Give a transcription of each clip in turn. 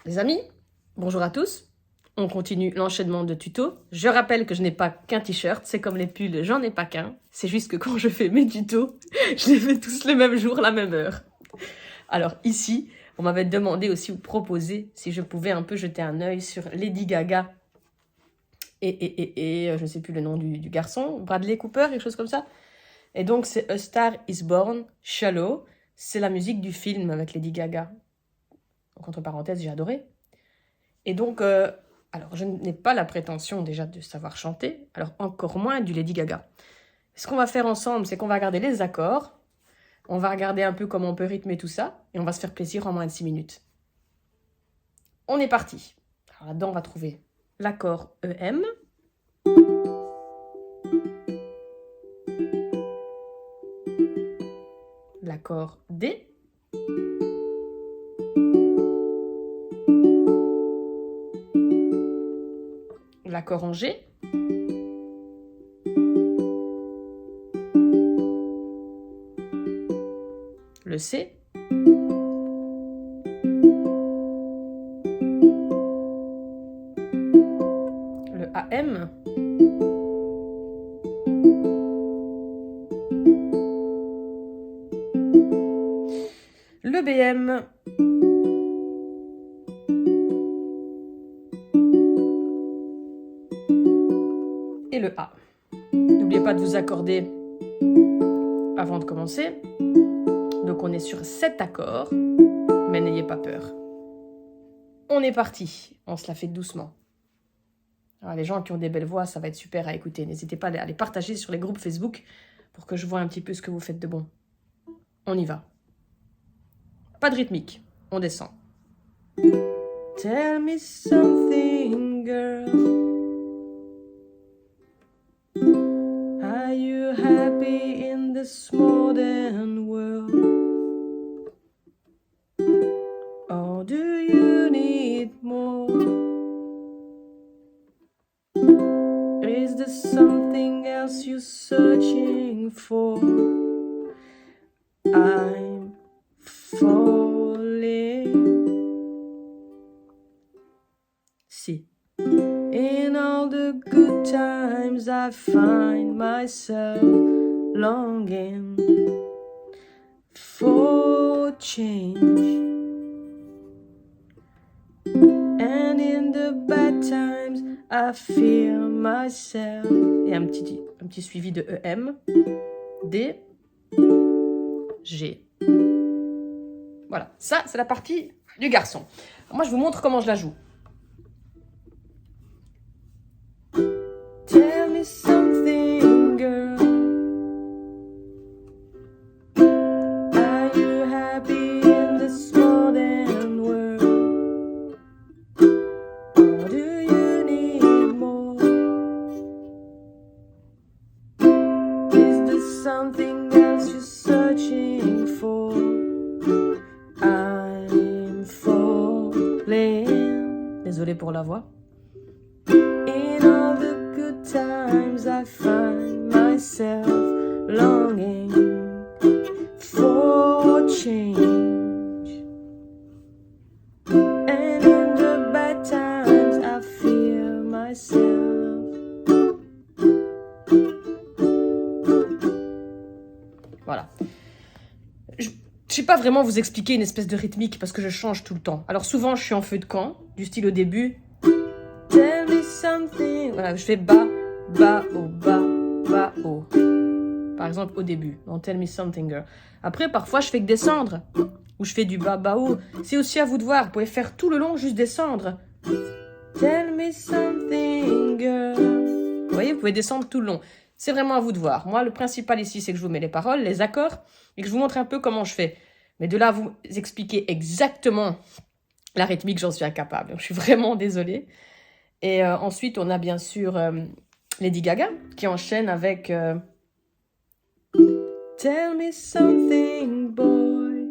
Les amis, bonjour à tous. On continue l'enchaînement de tutos. Je rappelle que je n'ai pas qu'un t-shirt, c'est comme les pulls, j'en ai pas qu'un. C'est juste que quand je fais mes tutos, je les fais tous le même jour, la même heure. Alors ici, on m'avait demandé aussi ou proposé si je pouvais un peu jeter un œil sur Lady Gaga et je ne sais plus le nom du garçon, Bradley Cooper, quelque chose comme ça. Et donc c'est A Star Is Born, Shallow. C'est la musique du film avec Lady Gaga. Donc, entre parenthèses, j'ai adoré. Et donc, alors je n'ai pas la prétention déjà de savoir chanter, alors encore moins du Lady Gaga. Ce qu'on va faire ensemble, c'est qu'on va regarder les accords, on va regarder un peu comment on peut rythmer tout ça, et on va se faire plaisir en moins de 6 minutes. On est parti. Alors là-dedans, on va trouver l'accord EM, l'accord D, l'accord en G, le C, le AM, le BM, et le A. N'oubliez pas de vous accorder avant de commencer. Donc on est sur 7 accords, mais n'ayez pas peur. On est parti, on se la fait doucement. Alors, les gens qui ont des belles voix, ça va être super à écouter. N'hésitez pas à les partager sur les groupes Facebook pour que je vois un petit peu ce que vous faites de bon. On y va. Pas de rythmique, on descend. Tell me something, girl. Are you happy in this modern world? Or do you need more? Is there something else you're searching for? I'm falling. Si. In all the good times I find myself longing for change. And in the bad times I feel myself. Et un petit suivi de EM, D, G. Voilà, ça c'est la partie du garçon. Alors, moi je vous montre comment je la joue. Tell me something, girl. Are you happy in this modern world? Or do you need more? Is there something else you're searching for? I'm falling. Désolée pour la voix. In all the good times I find myself longing for change. And in the bad times I feel myself. Voilà. Je ne sais pas vraiment vous expliquer une espèce de rythmique parce que je change tout le temps. Alors souvent je suis en feu de camp, du style au début. Tell me something. Voilà, je fais bas, bas, haut, bas, bas, haut. Par exemple, au début, dans Tell me something, girl. Après, parfois, je fais que descendre. Ou je fais du bas, bas, haut. C'est aussi à vous de voir. Vous pouvez faire tout le long, juste descendre. Tell me something, girl. Vous voyez, vous pouvez descendre tout le long. C'est vraiment à vous de voir. Moi, le principal ici, c'est que je vous mets les paroles, les accords, et que je vous montre un peu comment je fais. Mais de là à vous expliquer exactement la rythmique, j'en suis incapable. Donc, je suis vraiment désolée. Et ensuite, on a bien sûr Lady Gaga qui enchaîne avec Tell me something, boy.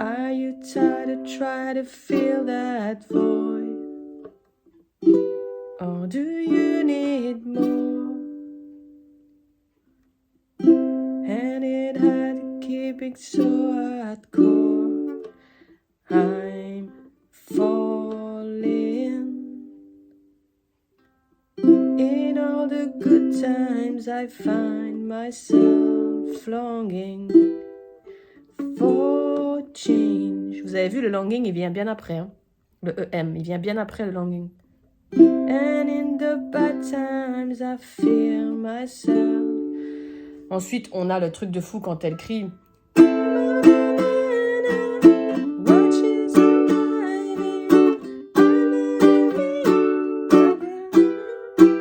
Are you tired of trying to fill that void? Or do you need more? And it had to keep it so hardcore. good times I find myself longing for change. Vous avez vu, le longing, il vient bien après. Hein? Le EM, il vient bien après le longing. And in the bad times I fear myself. Ensuite, on a le truc de fou quand elle crie.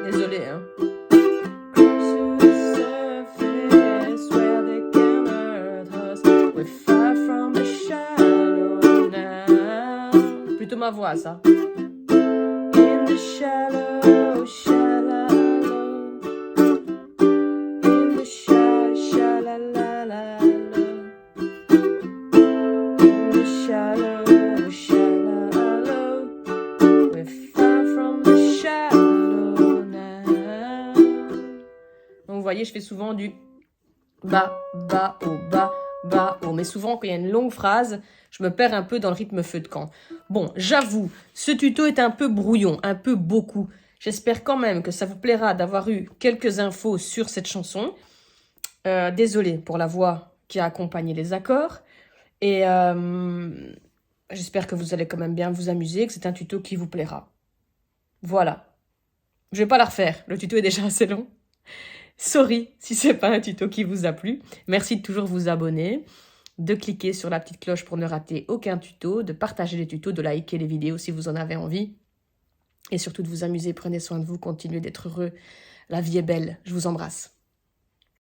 Désolée, hein. Plutôt ma voix, ça. In the shallow, shallow. In the shallow, in the shallow, shallow. We're far from the shallow now. Donc vous voyez, je fais souvent du bas, bas, haut, bas, bas, haut. Mais souvent, quand il y a une longue phrase, je me perds un peu dans le rythme feu de camp. Bon, j'avoue, ce tuto est un peu brouillon, un peu beaucoup. J'espère quand même que ça vous plaira d'avoir eu quelques infos sur cette chanson. Désolée pour la voix qui a accompagné les accords. Et j'espère que vous allez quand même bien vous amuser, que c'est un tuto qui vous plaira. Voilà. Je vais pas la refaire, le tuto est déjà assez long. Sorry si c'est pas un tuto qui vous a plu. Merci de toujours vous abonner, de cliquer sur la petite cloche pour ne rater aucun tuto, de partager les tutos, de liker les vidéos si vous en avez envie. Et surtout de vous amuser, prenez soin de vous, continuez d'être heureux. La vie est belle, je vous embrasse.